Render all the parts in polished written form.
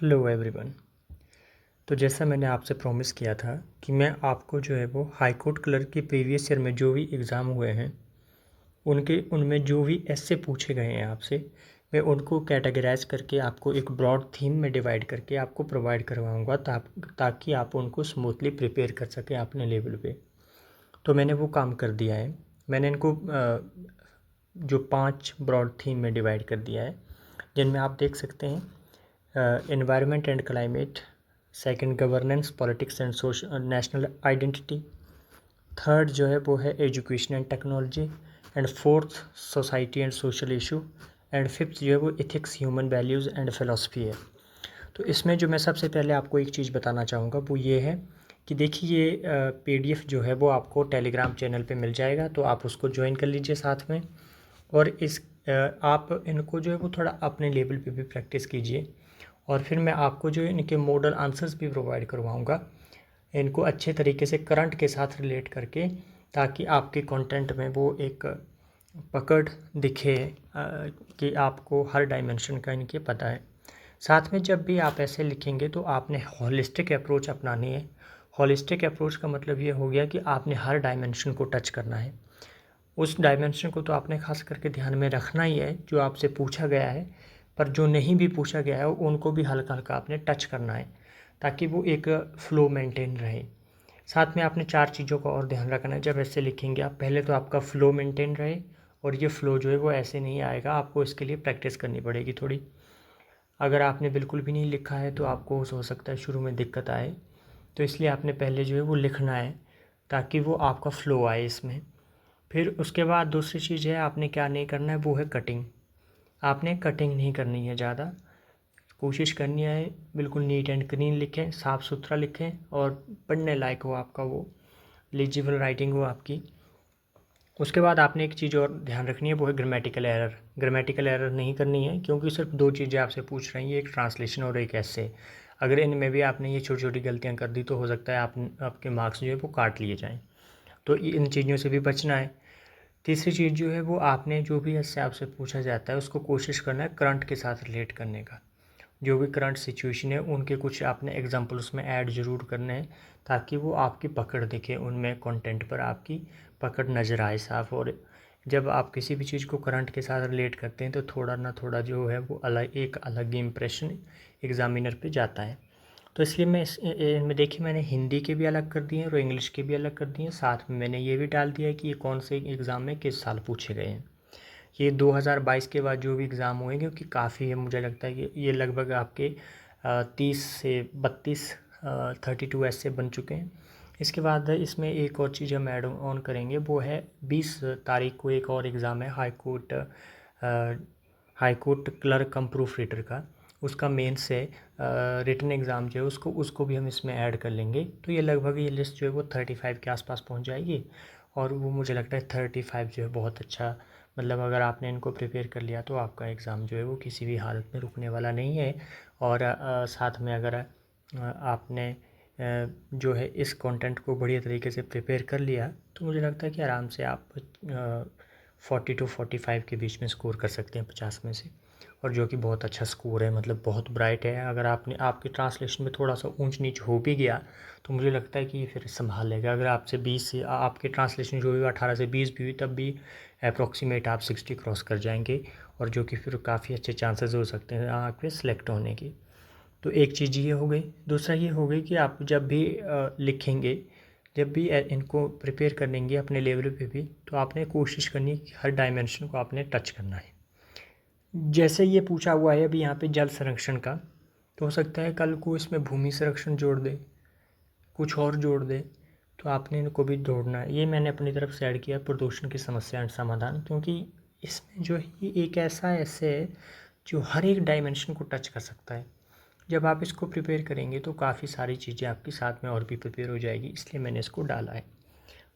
Hello everyone. तो जैसा मैंने आपसे प्रॉमिस किया था कि मैं आपको जो है वो हाई कोर्ट क्लर्क के प्रीवियस ईयर में जो भी एग्ज़ाम हुए हैं उनमें जो भी ऐसे पूछे गए हैं आपसे, मैं उनको कैटेगराइज करके आपको एक ब्रॉड थीम में डिवाइड करके आपको प्रोवाइड करवाऊँगा ताकि आप उनको स्मूथली प्रिपेयर कर सकें अपने लेवल पे। तो मैंने वो काम कर दिया है। मैंने इनको जो 5 ब्रॉड थीम में डिवाइड कर दिया है, जिनमें आप देख सकते हैं environment and climate, second governance, politics and social national identity, third जो है वो है education and technology, and fourth society and social issue, and fifth जो है वो ethics, human values and philosophy है। तो इसमें जो मैं सबसे पहले आपको एक चीज़ बताना चाहूँगा वो ये है कि देखिए ये PDF जो है वो आपको टेलीग्राम चैनल पे मिल जाएगा, तो आप उसको ज्वाइन कर लीजिए साथ में। और आप इनको जो है वो थोड़ा अपने लेवल पे भी प्रैक्टिस कीजिए, और फिर मैं आपको जो है इनके मॉडल आंसर्स भी प्रोवाइड करवाऊँगा, इनको अच्छे तरीके से करंट के साथ रिलेट करके, ताकि आपके कंटेंट में वो एक पकड़ दिखे कि आपको हर डायमेंशन का इनके पता है। साथ में जब भी आप ऐसे लिखेंगे तो आपने हॉलिस्टिक अप्रोच अपनानी है। हॉलिस्टिक अप्रोच का मतलब ये हो गया कि आपने हर डायमेंशन को टच करना है। उस डायमेंशन को तो आपने खास करके ध्यान में रखना ही है जो आपसे पूछा गया है, पर जो नहीं भी पूछा गया है उनको भी हल्का हल्का आपने टच करना है, ताकि वो एक फ़्लो मेंटेन रहे। साथ में आपने 4 चीज़ों का और ध्यान रखना है जब ऐसे लिखेंगे आप। पहले तो आपका फ़्लो मेंटेन रहे, और ये फ़्लो जो है वो ऐसे नहीं आएगा, आपको इसके लिए प्रैक्टिस करनी पड़ेगी थोड़ी। अगर आपने बिल्कुल भी नहीं लिखा है तो आपको हो सकता है शुरू में दिक्कत आए, तो इसलिए आपने पहले जो है वो लिखना है ताकि वो आपका फ़्लो आए इसमें। फिर उसके बाद दूसरी चीज़ है, आपने क्या नहीं करना है वो है कटिंग। आपने कटिंग नहीं करनी है ज़्यादा, कोशिश करनी है बिल्कुल नीट एंड क्लीन लिखें, साफ़ सुथरा लिखें, और पढ़ने लायक हो आपका वो लीजिबल राइटिंग हो आपकी। उसके बाद आपने एक चीज़ और ध्यान रखनी है, वो है ग्रामेटिकल एरर। ग्रामेटिकल एरर नहीं करनी है, क्योंकि सिर्फ 2 चीज़ें आपसे पूछ रही हैं, एक ट्रांसलेशन और एक ऐसे। अगर इनमें भी आपने ये छोटी छोटी गलतियाँ कर दी तो हो सकता है आपके मार्क्स जो है वो काट लिए जाएँ। तो इन चीज़ों से भी बचना है। तीसरी चीज़ जो है वो, आपने जो भी ऐसे आपसे पूछा जाता है उसको कोशिश करना है करंट के साथ रिलेट करने का। जो भी करंट सिचुएशन है उनके कुछ आपने एग्जांपल उसमें ऐड ज़रूर करने हैं, ताकि वो आपकी पकड़ दिखे, उनमें कंटेंट पर आपकी पकड़ नज़र आए साफ। और जब आप किसी भी चीज़ को करंट के साथ रिलेट करते हैं तो थोड़ा ना थोड़ा जो है वो एक अलग ही इम्प्रेशन एग्ज़ामिनर पे जाता है। तो इसलिए मैं इनमें देखिए मैंने हिंदी के भी अलग कर दिए हैं और इंग्लिश के भी अलग कर दिए हैं। साथ में मैंने ये भी डाल दिया है कि ये कौन से एग्ज़ाम में किस साल पूछे गए हैं। ये 2022 के बाद जो भी एग्ज़ाम हुए, क्योंकि काफ़ी है, मुझे लगता है कि ये लगभग आपके 30 से 32 32 ऐसे बन चुके हैं। इसके बाद इसमें एक और चीज़ हम ऐड ऑन करेंगे, वो है 20 तारीख को एक और एग्ज़ाम है हाई कोर्ट क्लर्क कम प्रूफ रीडर का। उसका मेन से रिटन एग्ज़ाम जो है उसको भी हम इसमें ऐड कर लेंगे। तो ये लगभग ये लिस्ट जो है वो 35 के आसपास पहुंच जाएगी, और वो मुझे लगता है 35 जो है बहुत अच्छा, मतलब अगर आपने इनको प्रिपेयर कर लिया तो आपका एग्ज़ाम जो है वो किसी भी हालत में रुकने वाला नहीं है। और साथ में अगर आपने जो है इस कंटेंट को बढ़िया तरीके से प्रिपेयर कर लिया तो मुझे लगता है कि आराम से आप 40 to 45 के बीच में स्कोर कर सकते हैं 50 में से, और जो कि बहुत अच्छा स्कोर है, मतलब बहुत ब्राइट है। अगर आपके ट्रांसलेशन में थोड़ा सा ऊंच नीच हो भी गया तो मुझे लगता है कि ये फिर संभाल लेगा। अगर आपसे 20 से आपके ट्रांसलेशन जो भी 18 से 20 भी हुई तब भी अप्रॉक्सीमेट आप 60 क्रॉस कर जाएंगे, और जो कि फिर काफ़ी अच्छे चांसेस हो सकते हैं आपके सिलेक्ट होने की। तो एक चीज़ ये हो गई। दूसरा ये हो गई कि आप जब भी लिखेंगे, जब भी इनको प्रिपेयर करेंगे अपने लेवल पे भी, तो आपने कोशिश करनी है कि हर डायमेंशन को आपने टच करना है। जैसे ये पूछा हुआ है अभी यहाँ पे जल संरक्षण का, तो हो सकता है कल को इसमें भूमि संरक्षण जोड़ दे, कुछ और जोड़ दे, तो आपने इनको भी जोड़ना है। ये मैंने अपनी तरफ से ऐड किया प्रदूषण की समस्या एंड समाधान, क्योंकि इसमें जो है ये एक ऐसा ऐसे है जो हर एक डायमेंशन को टच कर सकता है। जब आप इसको प्रिपेयर करेंगे तो काफ़ी सारी चीज़ें आपके साथ में और भी प्रिपेयर हो जाएगी, इसलिए मैंने इसको डाला है।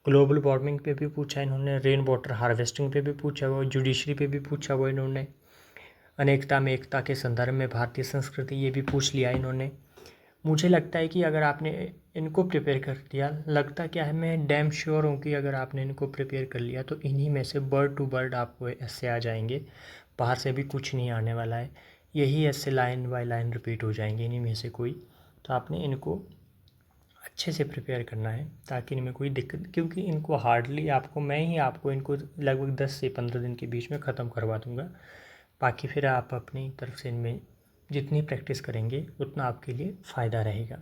ग्लोबल वार्मिंग पे भी पूछा इन्होंने, रेन वाटर हार्वेस्टिंग पे भी पूछा हुआ, जुडिशरी पे भी पूछा हुआ इन्होंने, अनेकता में एकता के संदर्भ में भारतीय संस्कृति ये भी पूछ लिया इन्होंने। मुझे लगता है कि अगर आपने इनको प्रिपेयर कर दिया, लगता क्या है, मैं डैम श्योर हूँ कि अगर आपने इनको प्रिपेयर कर लिया तो इन्हीं में से वर्ड टू वर्ड आपको ऐसे आ जाएंगे, बाहर से भी कुछ नहीं आने वाला है। यही ऐसे लाइन बाय लाइन रिपीट हो जाएंगे इन्हीं में से कोई। तो आपने इनको अच्छे से प्रिपेयर करना है ताकि इनमें कोई दिक्कत, क्योंकि इनको हार्डली मैं ही आपको इनको लगभग 10 से 15 दिन के बीच में ख़त्म करवा दूँगा। बाकी फिर आप अपनी तरफ से इनमें जितनी प्रैक्टिस करेंगे उतना आपके लिए फ़ायदा रहेगा।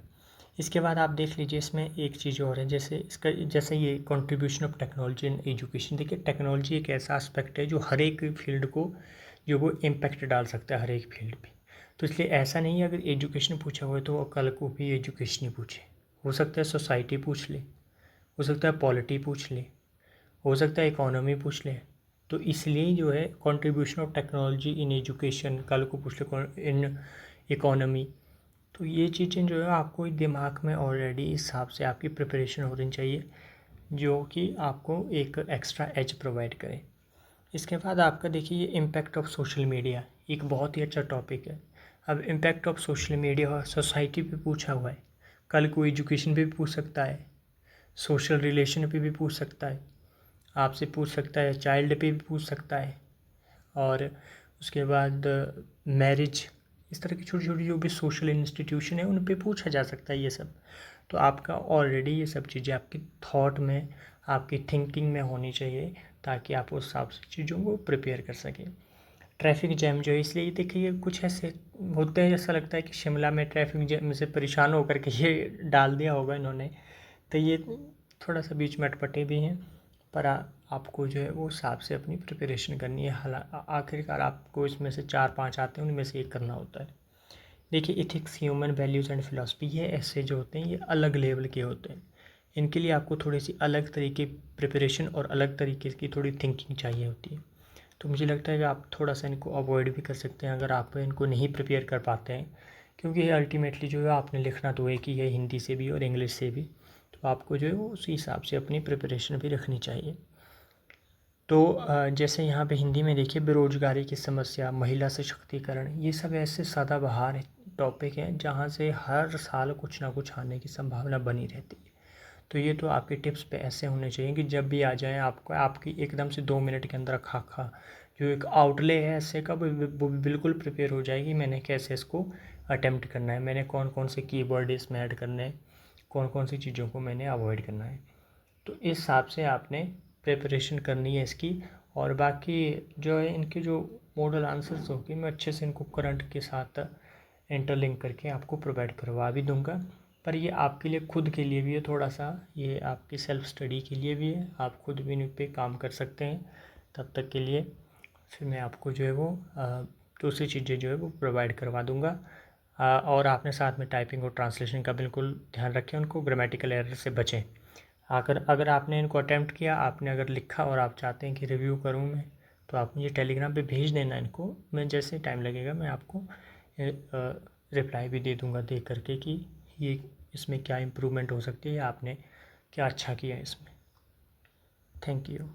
इसके बाद आप देख लीजिए, इसमें एक चीज़ और है, जैसे ये contribution of technology in education. देखिए, टेक्नोलॉजी एक ऐसा एस्पेक्ट है जो हर एक फील्ड को जो वो इम्पैक्ट डाल सकता है हर एक फील्ड पे। तो इसलिए ऐसा नहीं है अगर एजुकेशन पूछा हुआ है तो कल को भी एजुकेशन ही पूछे। हो सकता है सोसाइटी पूछ ले, हो सकता है पॉलिटी पूछ ले, हो सकता है इकोनॉमी पूछ ले। तो इसलिए जो है contribution of technology in education कल को पूछ ले, इन इकोनॉमी। तो ये चीज़ें जो है आपको दिमाग में ऑलरेडी इस हिसाब से आपकी प्रिपरेशन होनी चाहिए जो कि आपको एक एक्स्ट्रा एज प्रोवाइड करे। इसके बाद आपका देखिए ये इम्पैक्ट ऑफ सोशल मीडिया एक बहुत ही अच्छा टॉपिक है। अब impact of social media society पे पूछा हुआ है, कल को एजुकेशन पे भी पूछ सकता है, सोशल रिलेशन पे भी पूछ सकता है, आपसे पूछ सकता है, चाइल्ड पे भी पूछ सकता है, और उसके बाद मैरिज, इस तरह की छोटी छोटी जो भी सोशल इंस्टीट्यूशन है उन पे पूछा जा सकता है ये सब। तो आपका ऑलरेडी ये सब चीज़ें आपकी थॉट में, आपकी थिंकिंग में होनी चाहिए ताकि आप उस हिसाब से चीज़ों को प्रिपेयर कर सकें। ट्रैफिक जैम जो है, इसलिए देखिए कुछ ऐसे होते हैं जैसा लगता है कि शिमला में ट्रैफिक जैम से परेशान होकर के ये डाल दिया होगा इन्होंने। तो ये थोड़ा सा बीच में अटपटे भी हैं, पर आपको जो है वो हिसाब से अपनी प्रिपरेशन करनी है। आखिरकार आपको इसमें से 4-5 आते हैं, उनमें से एक करना होता है। देखिए, ethics, human values and philosophy, ये ऐसे जो होते हैं ये अलग लेवल के होते हैं। इनके लिए आपको थोड़ी सी अलग तरीके प्रिपरेशन और अलग तरीके की थोड़ी थिंकिंग चाहिए होती है। तो मुझे लगता है कि आप थोड़ा सा इनको अवॉइड भी कर सकते हैं अगर आप इनको नहीं प्रिपेयर कर पाते हैं, क्योंकि ये अल्टीमेटली जो है आपने लिखना तो एक ही है, हिंदी से भी और इंग्लिश से भी। तो आपको जो है वो उसी हिसाब से अपनी प्रिपरेशन भी रखनी चाहिए। तो जैसे यहाँ पे हिंदी में देखिए, बेरोजगारी की समस्या, महिला सशक्तिकरण, ये सब ऐसे सदाबहार टॉपिक हैं जहाँ से हर साल कुछ ना कुछ आने की संभावना बनी रहती है। तो ये तो आपके टिप्स पे ऐसे होने चाहिए कि जब भी आ जाए आपको, आपकी एकदम से 2 मिनट के अंदर खा जो एक आउटले है ऐसे का वो बिल्कुल प्रिपेयर हो जाएगी। मैंने कैसे इसको अटेम्प्ट करना है, मैंने कौन कौन से कीवर्ड इसमें ऐड करने हैं, कौन कौन सी चीज़ों को मैंने अवॉइड करना है। तो इस हिसाब से आपने प्रिपरेशन करनी है इसकी। और बाकी जो है इनके जो मॉडल आंसर्स होंगे, मैं अच्छे से इनको करंट के साथ इंटरलिंक करके आपको प्रोवाइड करवा भी दूंगा। पर ये आपके लिए खुद के लिए भी है, थोड़ा सा ये आपकी सेल्फ स्टडी के लिए भी है, आप खुद भी इन पे काम कर सकते हैं। तब तक के लिए फिर मैं आपको जो है वो दूसरी चीज़ें जो है वो प्रोवाइड करवा दूंगा। और आपने साथ में टाइपिंग और ट्रांसलेशन का बिल्कुल ध्यान रखें, उनको ग्रामेटिकल एरर से बचें। अगर आपने इनको अटैम्प्ट किया, आपने अगर लिखा और आप चाहते हैं कि रिव्यू करूं मैं, तो आप मुझे टेलीग्राम पे भेज देना इनको। मैं जैसे टाइम लगेगा मैं आपको रिप्लाई भी दे दूंगा देख करके कि ये इसमें क्या इम्प्रूवमेंट हो सकती है या आपने क्या अच्छा किया इसमें। Thank you.